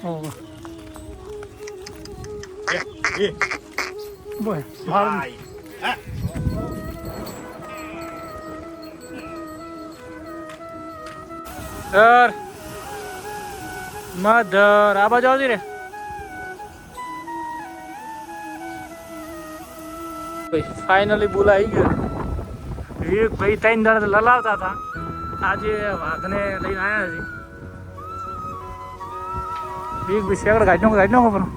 Oh. Boy, મારું mother આ બાજુ આવતી રે ફાઇનલી બોલાઈ ગયો એક ભાઈ 3 દાડા લલાવતા હતા આજે વાઘને લઈને આવ્યા છે એક શેકડ કાઢી નાખો પણ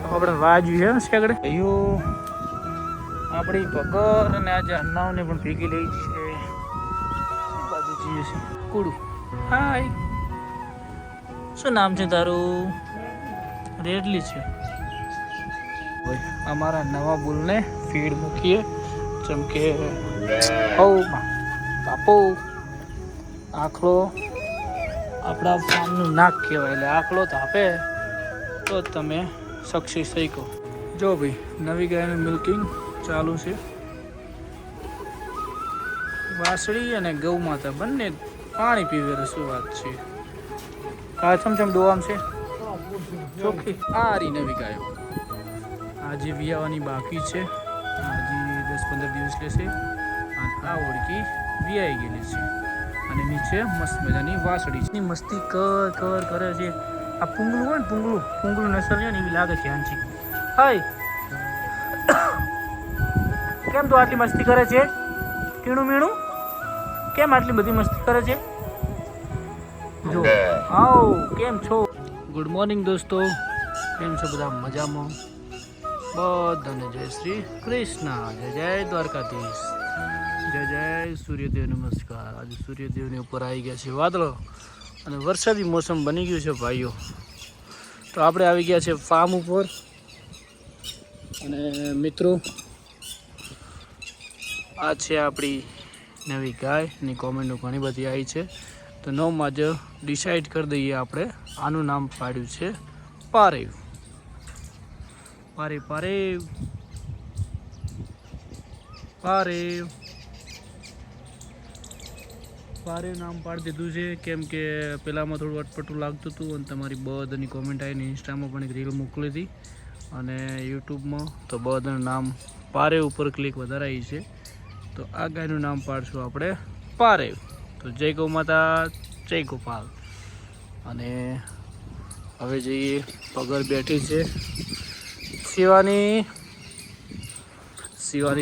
આપણે વાજ્યું છે ને શેકડે અયો આપણી પગર અને આજે અન્નાવને પણ ભેગી લઈ છે બાજુ જઈએ છીએ કુડું હાય શું નામ છે તારું રેડલી છે અમારા નવા બુલને ફીડ મૂકીએ જેમ કે બાપો આખલો આપણા ફાર્મનું નાક કહેવાય એટલે આખલો તાપે તો તમે સક્સેસ થઈ કહો જો ભાઈ નવી ગાયનું મિલ્કિંગ ચાલુ છે વાસળી અને ગૌ માતા બંને પાણી પીવે શું વાત છે આ ચમચમ દોવામ છે ચોખ્ખી આ રી નવી ગાયો આજે વિયાવાની બાકી છે હજી 10-15 દિવસ લેશે અને આ ઓળખી વિયાઈ ગયેલી છે અને નીચે મસ્ત મજાની વાસળી છે મસ્તી કર કરે છે આ પૂંગળું હોય ને પૂંગળું નસર છે ને એવી લાગે છે આંચી હાય કેમ તો આટલી મસ્તી કરે છે ટીણું મીણું કેમ આટલી બધી મસ્તી કરે છે જો આવ કેમ છો ગુડ મોર્નિંગ દોસ્તો કેમ છો બધા મજામાં બધાને જય શ્રી કૃષ્ણ જય દ્વારકાધીશ જય સૂર્યદેવ નમસ્કાર આજે સૂર્યદેવની ઉપર આવી ગયા છે વાદળો અને વરસાદી મોસમ બની ગયું છે ભાઈઓ તો આપણે આવી ગયા છે ફાર્મ ઉપર અને મિત્રો આ છે આપણી નવી ગાયની કોમેન્ટો ઘણી બધી આવી છે તો નવમાં જ ડિસાઈડ કરી દઈએ આપણે આનું નામ પાડ્યું છે પારેવ પારેવ પારેવ પારેવ પારેવ નામ પાડી દીધું છે કેમ કે પહેલાંમાં થોડું અટપટું લાગતું હતું અને તમારી બધાની કોમેન્ટ આવીને ઇન્સ્ટામાં પણ એક રીલ મોકલી હતી અને યુટ્યુબમાં તો બધાનું નામ પારેવ ઉપર ક્લિક વધારે આવી છે તો આ ગાયનું નામ પાડશું આપણે પારેવ તો જય ગૌ માતા જય ગોપાલ અને હવે જઈએ પગર બેઠી છે શિવાની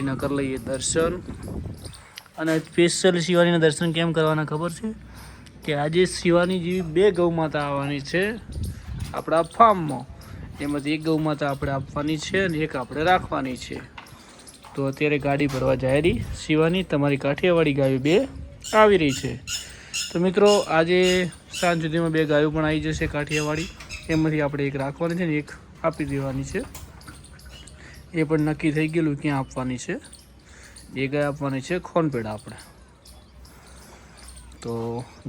નકર લઈએ દર્શન અને સ્પેશિયલ શિવાનીના દર્શન કેમ કરવાના ખબર છે કે આજે શિવાની જેવી 2 ગૌ માતા આવવાની છે આપણા ફાર્મમાં એમાંથી એક ગૌ માતા આપણે આપવાની છે અને એક આપણે રાખવાની છે તો અત્યારે ગાડી ભરવા જાય રહી શિવાની તમારી કાઠિયાવાડી ગાયો 2 આવી રહી છે તો મિત્રો આજે સાંજ સુધીમાં 2 ગાયો પણ આવી જશે કાઠિયાવાડી એમાંથી આપણે એક રાખવાની છે ને એક આપી દેવાની છે એ પણ નક્કી થઈ ગયેલું ક્યાં આપવાની છે એ ગાય આપવાની છે ખોનપેડા આપણે તો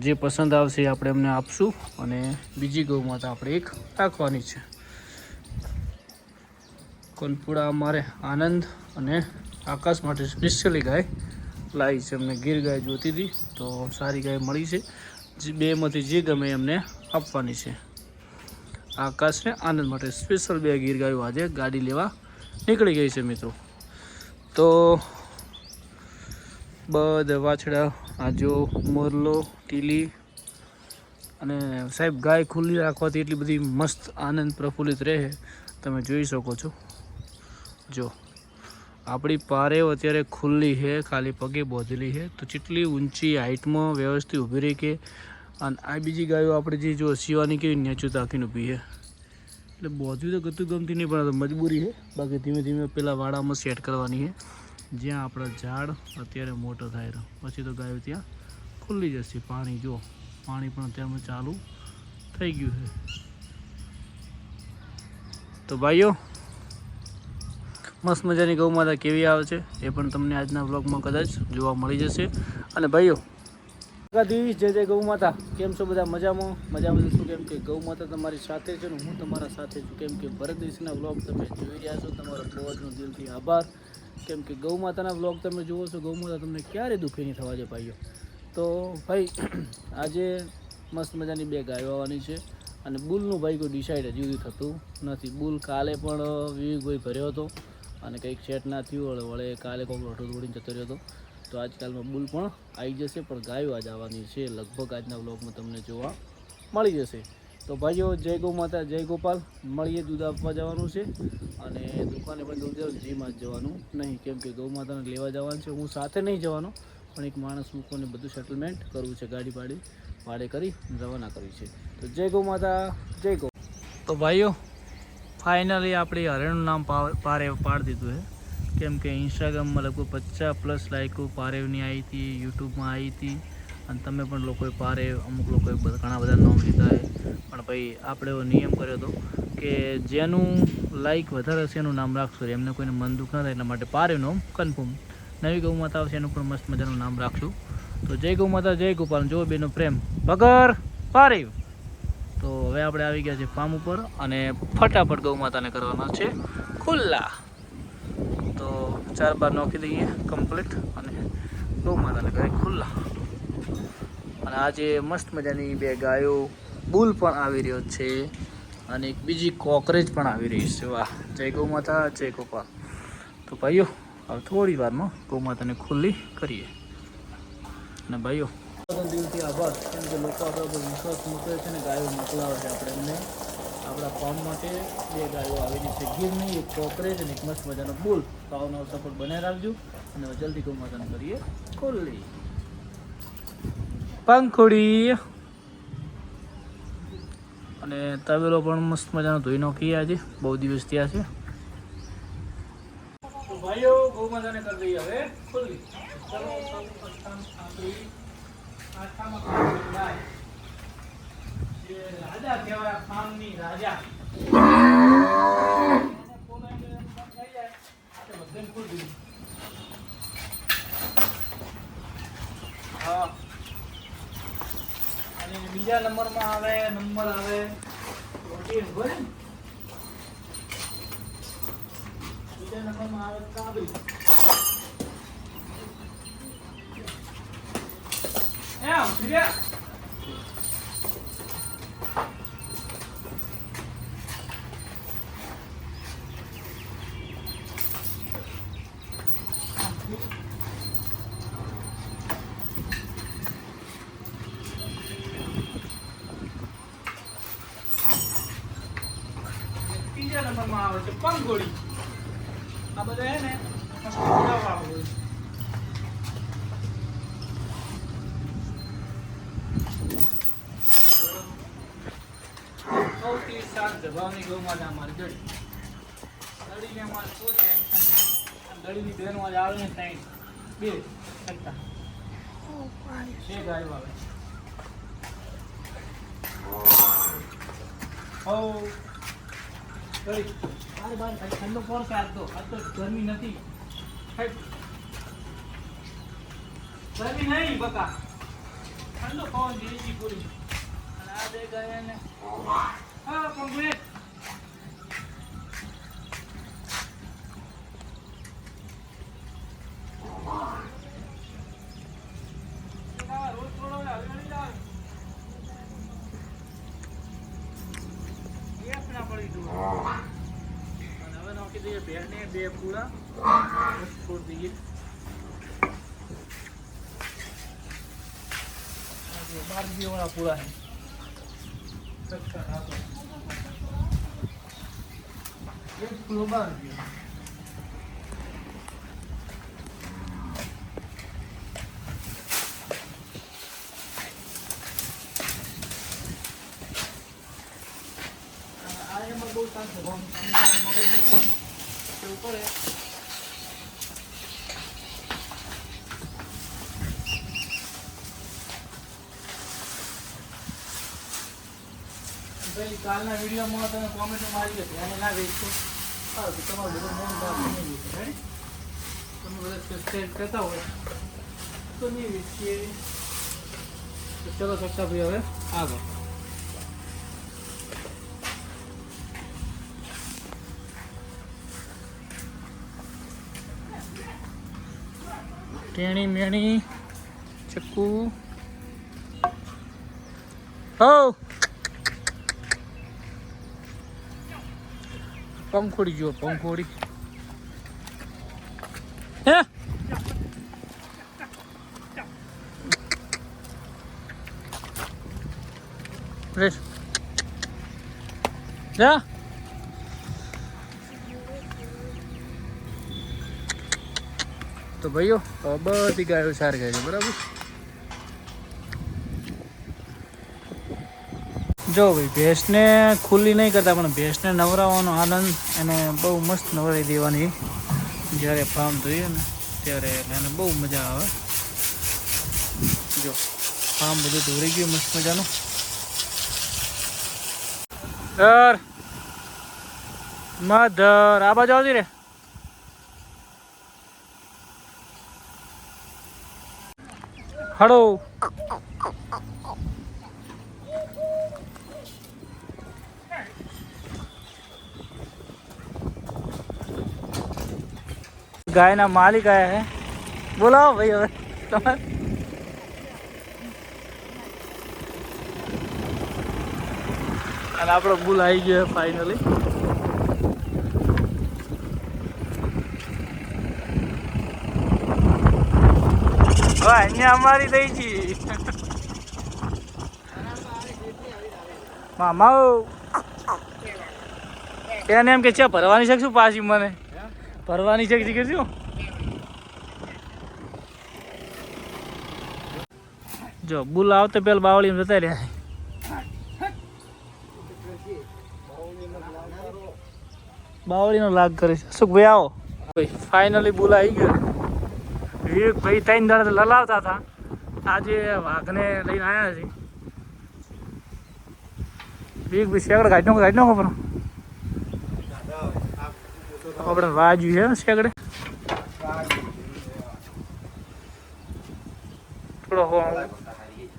જે પસંદ આવશે એ આપણે એમને આપશું અને બીજી ગૌ માતા આપણે એક રાખવાની છે ખોનપેડા અમારે આનંદ અને આકાશ માટે સ્પેશિયલી ગાય લાવી છે અમને ગીર ગાય જોતી હતી તો સારી ગાય મળી છે જે 2માંથી જે ગમે એમને આપવાની છે આકાશને આનંદ માટે સ્પેશિયલ 2 ગીર ગાયો આજે ગાડી લેવા નીકળી ગઈ છે મિત્રો તો બધા વાછડા આ જો મોરલો ટીલી અને સાહેબ ગાય ખુલ્લી રાખવાથી એટલી બધી મસ્ત આનંદ પ્રફુલ્લિત રહે તમે જોઈ શકો છો જો આપણી પારેવ અત્યારે ખુલ્લી છે ખાલી પગે બોધેલી છે તો જેટલી ઊંચી હાઇટમાં વ્યવસ્થિત ઊભી રહી કે અને આ બીજી ગાયો આપણે જે જો શિવાની કેવી નેચું તાકીને ઊભી છે એટલે બોધવી તો ગતું ગમતી નહીં પણ મજબૂરી છે બાકી ધીમે ધીમે પેલા વાડામાં સેટ કરવાની છે જ્યાં આપણા ઝાડ અત્યારે મોટો થાય રહ્યો પછી તો ગાયો ત્યાં ખુલ્લી જશે પાણી જો પાણી પણ અત્યારમાં ચાલુ થઈ ગયું છે તો ભાઈઓ મસ્ત મજાની ગૌ માતા કેવી આવે છે એ પણ તમને આજના વ્લોગમાં કદાચ જોવા મળી જશે અને ભાઈઓ દ્વારકાધીશ જય ગૌ માતા કેમ છો બધા મજામાં છું કેમ કે ગૌ માતા તમારી સાથે છે ને હું તમારા સાથે છું કેમ કે ભરત દેશના વ્લોગ તમે જોઈ રહ્યા છો તમારો બહુ દિલથી આભાર કેમ કે ગૌ માતાના વ્લોગ તમે જુઓ છો ગૌ માતા તમને ક્યારે દુઃખી નહીં થવા દે ભાઈઓ તો ભાઈ આજે મસ્ત મજાની 2 ગાયો આવવાની છે. અને બુલનું ભાઈ કોઈ ડિસાઇડ હજી સુધી થતું નથી. બુલ કાલે પણ વિવેકભાઈ ભર્યો હતો અને કંઈક સેટ ના થયું વળે કાલે કોઈક રોટો દોડીને જતો રહ્યો હતો. તો આજકાલમાં બુલ પણ આવી જશે, પણ ગાયો આજ આવવાની છે. લગભગ આજના વ્લોગમાં તમને જોવા મળી જશે. તો ભાઈઓ, જય ગૌ માતા, જય ગોપાલ. મળીએ. દૂધ આપવા જવાનું છે અને દુકાને પણ દૂધ જવાનું, જીમાં જ જવાનું નહીં, કેમ કે ગૌ માતાને લેવા જવાનું છે. હું સાથે નહીં જવાનો, પણ એક માણસ મૂકોને બધું સેટલમેન્ટ કરવું છે. ગાડી ભાડે કરી રવાના કરવી છે. તો જય ગૌ માતા, જય ગૌ. તો ભાઈઓ, ફાઇનલી આપણે હરેણનું નામ પારેવ પાડી દીધું છે. કેમ કે ઇન્સ્ટાગ્રામમાં લગભગ 50+ લાઇકો પારેવની આવી હતી, યુટ્યુબમાં આવી હતી. અને તમે પણ લોકોએ પારેવ, અમુક લોકોએ ઘણા બધા નામ લીધા છે. પણ ભાઈ આપણે એવો નિયમ કર્યો હતો કે જેનું લાઇક વધારે હશે એનું નામ રાખશું. એમને કોઈને મન દુઃખ ના થાય એટલા માટે પારેવનું નામ કન્ફર્મ. નવી ગૌ માતા આવશે એનું પણ મસ્ત મજાનું નામ રાખશું. તો જય ગૌ માતા, જય ગોપાલ. જો બેનો પ્રેમ વગર પારેવ. તો હવે આપણે આવી ગયા છે ફાર્મ ઉપર અને ફટાફટ ગૌ માતાને કરવાના છે ખુલ્લા. તો 4 બાર નોખી દઈએ કમ્પ્લીટ અને ગૌ માતાને કરે ખુલ્લા. અને આજે મસ્ત મજાની 2 ગાયો, બુલ પણ આવી રહ્યો છે અને એક બીજી કોકરેજ પણ આવી રહી છે. વાહ, જય ગૌ માતા, જય ગોપાલ. તો ભાઈઓ, હવે થોડી વારમાં ગૌ માતાને ખુલ્લી કરીએ. અને ભાઈઓ, દિલથી આભાર, કેમ કે લોકો આપણા પર વિશ્વાસ મૂકે છે ને ગાયો મોકલાવે છે. આપણે એમને આપણા ફાર્મ માટે 2 ગાયો આવેલી છે, ગીરની, એક કોકરેજ અને એક મસ્ત મજાનો બુલ. તો આવનો સપોર્ટ બનાવી રાખજો અને જલ્દી ગૌ માતાને કરીએ ખુલ્લી. પંખુડી અને તવેલો પણ મસ્ત મજાનો ધોઈ નાખીએ. આજે બહુ દિવસ થયા છે. તો ભાઈઓ, ગૌ માતાને કરી દઈએ હવે ખુલ્લી. ચલો, આપણી આખામાં ગાય જે રાજા કહેવાય, ફાર્મની રાજા. હા, અને બીજા નંબરમાં આવે બીજા નંબરમાં આવે કાબરી. એમ ફિર્યા ત્રીજા નંબરમાં આવે છે પંખોડી. આ બધા હે ને સૌથી શાંત સ્વભાવની ગૌ માતા અમારી દડી. દડીને અમારે શું ટેન્શન છે? દડીની બહેનો આજે આવે ને 2 ટકા 2 ગાયો આવે. હો દડી બાર ઠંડો પડશે. આજ તો ગરમી નથી, ગરમી નહીં બકા, ઠંડો પવન જેવી પૂરી. અને આ 2 ગાય ને હા કમ્પ્લીટ. હવે નાખી દઈએ ભેળને 2 પૂરા છોડી દઈએ. 12 વાળા પૂરા છે. એક કિલો 12. બહુ શાંત સ્વભાવ મગજ એવું કરે. ભાઈ કાલના વિડીયોમાં તમે કોમેન્ટ મારી કે ધ્યાને ના વેચશો, સારું તો તમારું બધું મન ભાવ નહીં વેચે. તમે બધા સબસ્ક્રાઈબ કરતા હોય તો નહીં વેચીએ. તો ચલો સક્ષા ભાઈ હવે આગળ. ટેણી મેણી ચક્કુ હો પંખોડી જુઓ પંખોડી હે રેસ જા તો ભાઈઓ બધી ગાયો સાર ગાય છે બરાબર જો ભાઈ ભેંસને ખુલ્લી નહીં કરતા પણ ભેંસને નવરાવવાનો આનંદ એને બહુ મસ્ત નવરાવી દેવાની જ્યારે ફાર્મ જોઈએ ને ત્યારે એને બહુ મજા આવે જો ફાર્મ બધું દોરી ગયું મસ્ત મજાનું સર મધર આ બાજુ આવતી રે હળો ગાયના માલિક આયા હે બોલાવો ભાઈ હવે તમારે અને આપણો બુલ આવી ગયો ફાઇનલી અહીંયા અમારી થઈ ગઈ મામા એને એમ કે છે ભરવાની છે શું પાછી મને ભરવાની છે કે શું જો બુલ આવતે પેલા બાવળી જતા રહ્યા બાવળીનો લાગ કરે છે સુખ ભાઈ આવો ફાઇનલી બુલ આવી ગયો એક ભાઈ 3 દાડા લલાવતા હતા આજે વાઘને લઈને આવ્યા છે એક ભાઈ શેકડ કાઢ નાખો પણ આપણે વાજુ છે શેકડે થોડો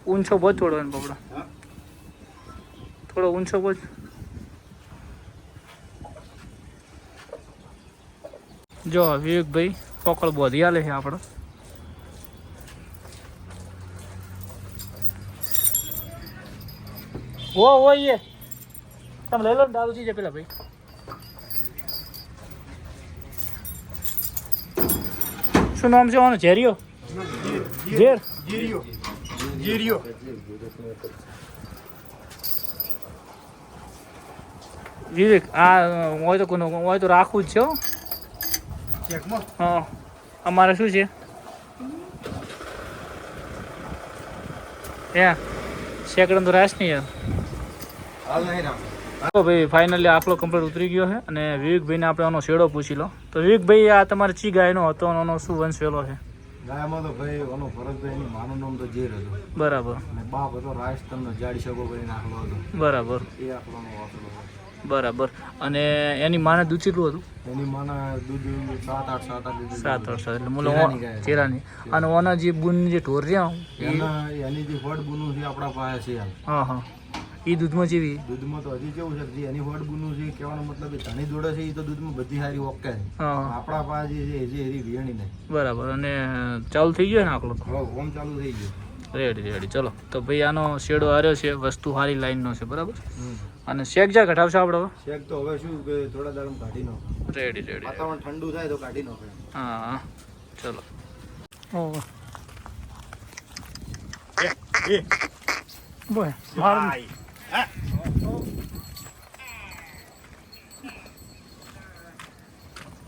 ઊંચો બધ થોડો બપડો થોડો ઊંચો બધ જો વિવેકભાઈ પકડ બોધી હાલે છે આપણો ઓ એ તમે લઈ લો ને દારૂ છે પેલા ભાઈ શું નામ છે આનું ઝેરિયો ઝેર જીરિયો વિવેક આ હોય તો કોનો હોય તો રાખવું જ છે હા અમારે શું છે હે સેકન્ડ તો રાસ નહીં યાર ભાઈ ફાઇનલી આખલો કમ્પ્લીટ ઉતરી ગયો છે અને વિવેકભાઈને આપણે આનો શેડો પૂછી લો તો વિવેકભાઈ આ તમારે ચી ગાયનો હતો આનો શું વંશ વેલો છે ગાયમાં તો ભાઈ ઓનો ભરતભાઈ એની માનું નામ તો ઝેર હતું બરાબર અને બાપ હતો રાજસ્થાનનો જાડી શકો કરીને આખલો હતો બરાબર એ આખલોનો વાસલો હતો બરાબર અને એની માને દૂધ કેટલું હતું એની માના દૂધ 7-8 એટલે મુલો ચેરાની અને ઓના જે બુનની જે ઢોર રહ્યા એની જે ફળ બુનું છે આપણા પાસે છે હા હા એ દૂધમાં જેવી દૂધમાં તો હજી કેવું છે જે એની ફળ બુનું છે કહેવાનો મતલબ ધણી દોડે છે એ તો દૂધમાં બધી સારી ઓકે છે આપણા પાસે જે છે એની વિયણી નહીં બરાબર અને ચાલુ થઈ ગયો ને આખલો તો ઓમ ચાલુ થઈ ગયું રેડી ચલો તો ભાઈ આનો શેડો હાર્યો છે વસ્તુ સારી લાઈનનો છે બરાબર અને શેક જા ઘટાવશે આપણે શેક તો હવે શું કે થોડા દાડમ કાઢી નાખો રેડી વાતાવરણ ઠંડુ થાય તો કાઢી નાખો હા ચલો બોય માર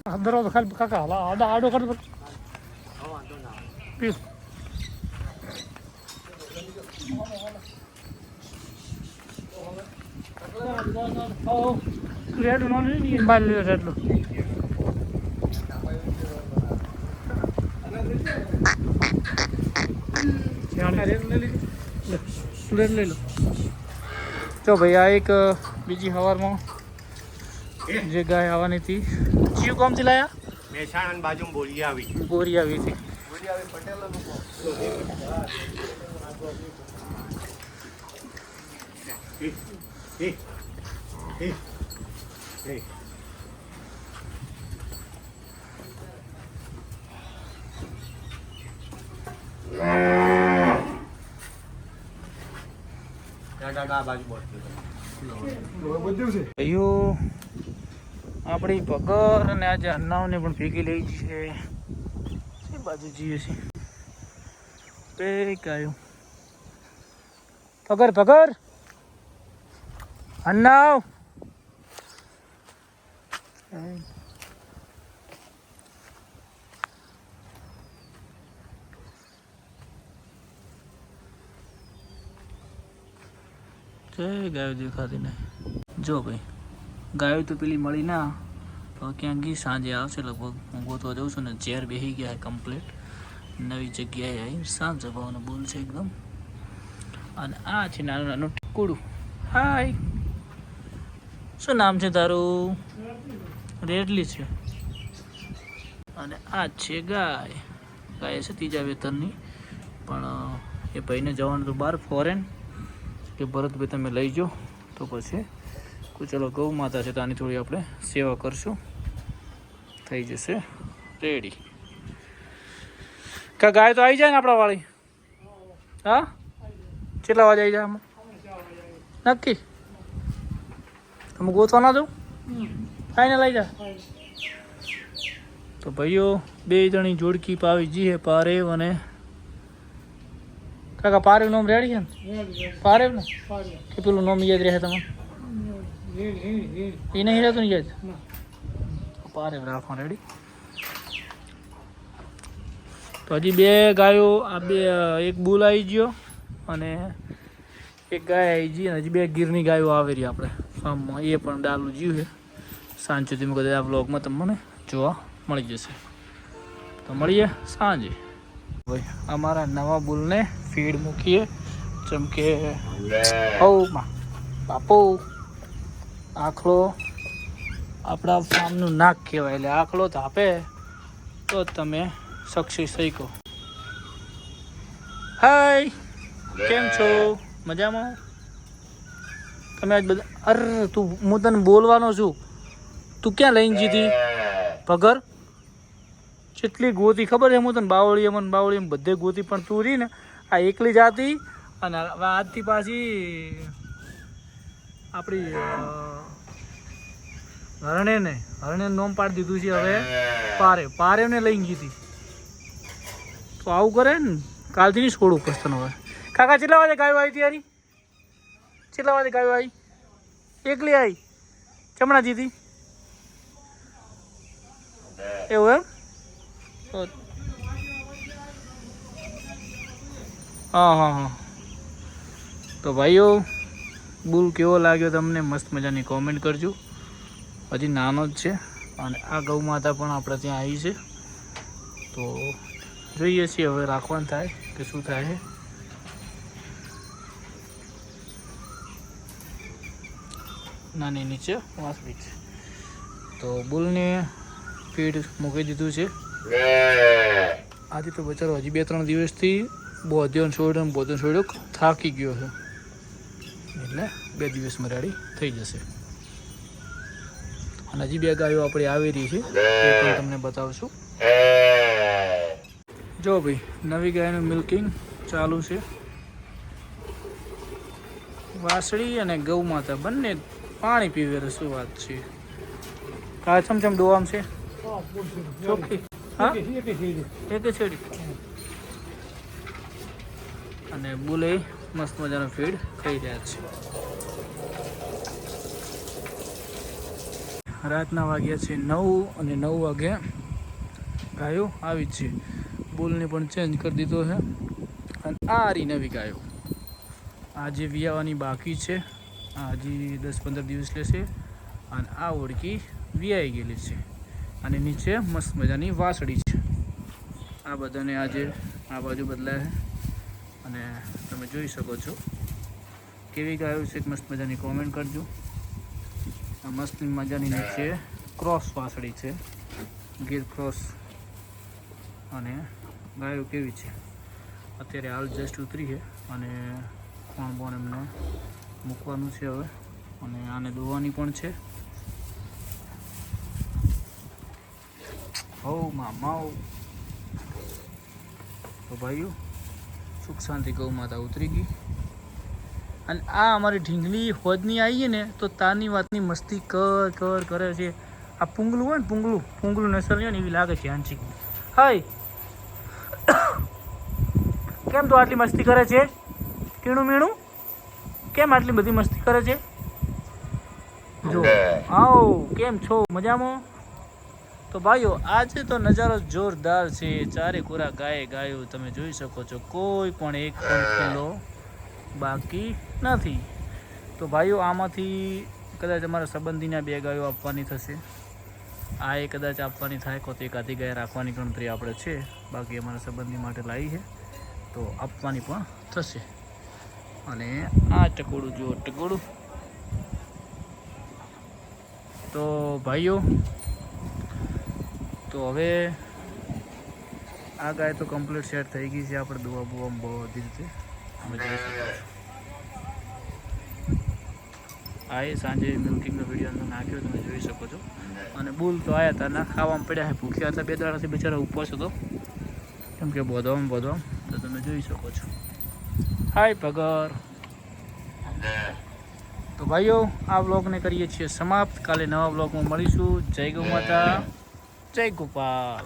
અંદર તો ખાલી કાકા હાલા આડો કર પીસ રેડ નો નહીં બાર લે રેડ લો લઈ લો ચો ભાઈ આ એક બીજી સવારમાં જે ગાય આવવાની હતી કયું ગામથી લાયા મહેસાણા બાજુ બોરી આવી હતી ભાઈઓ આપણી પગર અને આજે અન્નાઓને પણ ભેગી લઈ છે એ બાજુ જઈએ છીએ બે ગાયો પગર પગર અન્નાવ ગાયો દેખાતી નહીં જો ભાઈ ગાયો તો પેલી મળી ના તો ક્યાં ગઈ સાંજે આવશે લગભગ હું ગોતવા જાઉં છું ને ચેર બેસી ગયા કમ્પ્લીટ નવી જગ્યાએ આવી સાંજ જવાનો બોલ છે એકદમ અને આ છે નાનું નાનું ટીકુડું હાય શું નામ છે તારું રેડલી છે અને આ છે ગાય ગાય છે ત્રીજા વેતનની પણ એ ભાઈને જવાનું તો બહાર ફોરેન કે ભરતભાઈ તમે લઈ જાઓ તો પછી ચલો ગૌ માતા છે તો આની થોડી આપણે સેવા કરશું થઈ જશે રેડી કા ગાય તો આવી જાય ને આપણા વાળી હા કેટલા વાગે આવી જાય આમાં નક્કી તમે ગોતવા ના દઉં ફાઈને લઈ જા તો ભાઈઓ બે જણી જોડકી પાવી જી પારેવ અને કાકા પારેવ નોમ રેડી છે ને પારેવ ને કે પેલું નોમ યાદ રહે તમે એ નહીં રહેતું ને યાદ પારેવ રાખવા રેડી તો હજી બે ગાયો આ બે એક બુલ આવી ગયો અને એક ગાય આવી ગઈ અને હજી બે ગીરની ગાયો આવી રહી આપણે ફાર્મમાં એ પણ ડાલું જીવ છે સાંજ સુધીમાં કદાચ આ બ્લોગમાં તમને જોવા મળી જશે તો મળીએ સાંજે ભાઈ અમારા નવા બુલને ફીડ મૂકીએ જેમ કે હવમાં બાપો આખલો આપણા ફાર્મનું નાક કહેવાય એટલે આખલો ધાપે તો તમે સક્સેસ થઈ કહો હાય કેમ છો મજામાં તમે આજ બધા અરે તું હું તને બોલવાનો છું તું ક્યાં લઈને જીતી પગર કેટલી ગોતી ખબર છે હું તને બાવળી બધે ગોતી પણ તું રહી ને આ એકલી જાતી અને આજથી પાછી આપણી હરણે નોમ પાડી દીધું છે હવે પારેવને લઈને જીતી તો આવું કરે ને કાલથી નહીં છોડું પસ્તન હવે કાકા કેટલા વાગે ગાયો આવી તૈયારી કેટલા વાગે ગાયો આવી એકલી આવી ચમણા જીતી એવું એમ હા તો ભાઈઓ બુલ કેવો લાગ્યો તમને મસ્ત મજાની કોમેન્ટ કરજો હજી નાનો જ છે અને આ ગૌ માતા પણ આપણે ત્યાં આવી છે તો જોઈએ છીએ હવે રાખવાનું થાય કે શું થાય છે નાની નીચે વાસળી છે તો બુલને ફીડ મૂકી દીધું છે આજે તો બચારો હજી 2-3 દિવસથી બોધ્યો છોડ્યો થાકી ગયો છે એટલે 2 દિવસમાં રેડી થઈ જશે અને હજી 2 ગાયો આપણે આવી રહી છે એ પણ તમને બતાવશું જો ભાઈ નવી ગાયનું મિલ્કિંગ ચાલુ છે વાસળી અને ગૌ માતા બંને પાણી પીવે તો શું વાત છે કા ચમચમ ડોવામ છે ચોખ્ખી હા એક છેડી અને બુલે મસ્ત મજાનો ફીડ ખાઈ રહ્યા છે રાતના વાગ્યા છે 9 અને 9 વાગે ગાયો આવી જ છે બુલને પણ ચેન્જ કરી દીધો છે અને આ રી નવી ગાયો આજે વિયાવાની બાકી છે હજી 10-15 દિવસ લેશે અને આ ઓળકી વિયાઈ ગયેલી છે અને નીચે મસ્ત મજાની વાસળી છે આ બધાને આજે આ બાજુ બદલાય અને તમે જોઈ શકો છો કેવી ગાયો છે મસ્ત મજાની કોમેન્ટ કરજો આ મસ્ત મજાની નીચે ક્રોસ વાસળી છે ગીર ક્રોસ અને ગાયો કેવી છે અત્યારે હાલ જસ્ટ ઉતરી છે અને કોણ બોન એમને મૂકવાનું છે હવે અને આને દોવાની પણ છે હો મામાઓ તો ભાઈઓ સુખ શાંતિ ગૌ માતા ઉતરી ગઈ અને આ અમારી ઢીંગલી હોદની આવીએ ને તો તારની વાતની મસ્તી કર કરે છે. આ પૂંગલું હોય ને પૂંગલું નસલ હોય ને એવી લાગે છે આંચી. હાય કેમ તો આટલી મસ્તી કરે છે ટીણું મીણું? કેમ આટલી બધી મસ્તી કરે છે? જો આવો કેમ છો મજામાં? તો ભાઈઓ આજે તો નજારો જોરદાર છે. ચારે કોરા ગાયો તમે જોઈ શકો છો. કોઈ પણ એક પણ કિલ્લો બાકી નથી. તો ભાઈઓ આમાંથી કદાચ અમારા સંબંધીના 2 ગાયો આપવાની થશે. આ એ કદાચ આપવાની થાય તો એકાદી ગાય રાખવાની ગણતરી આપણે છે. બાકી અમારા સંબંધી માટે લાવી છે તો આપવાની પણ થશે. અને આ ટકોડું જુઓ ટકોડું. તો ભાઈઓ તો હવે આ ગાય તો કમ્પ્લીટ સેટ થઈ ગઈ છે. આપણે દુવા બુવામાં બધી રીતે અમે જોઈ શકો છો. આ એ સાંજે મિલ્કિંગનો વિડીયો અંદર નાખ્યો તમે જોઈ શકો છો. અને બુલ તો આવ્યા હતા ના ખાવામાં પડ્યા છે. ભૂખ્યા હતા 2 દાડાથી બિચારા ઉપવાસ હતો કેમ કે બોધવામાં તો તમે જોઈ શકો છો. હાય પગર. તો ભાઈઓ આ વ્લોગને કરીએ છીએ સમાપ્ત. કાલે નવા વ્લોગમાં મળીશું. જય ગૌ માતા, જય ગોપાલ.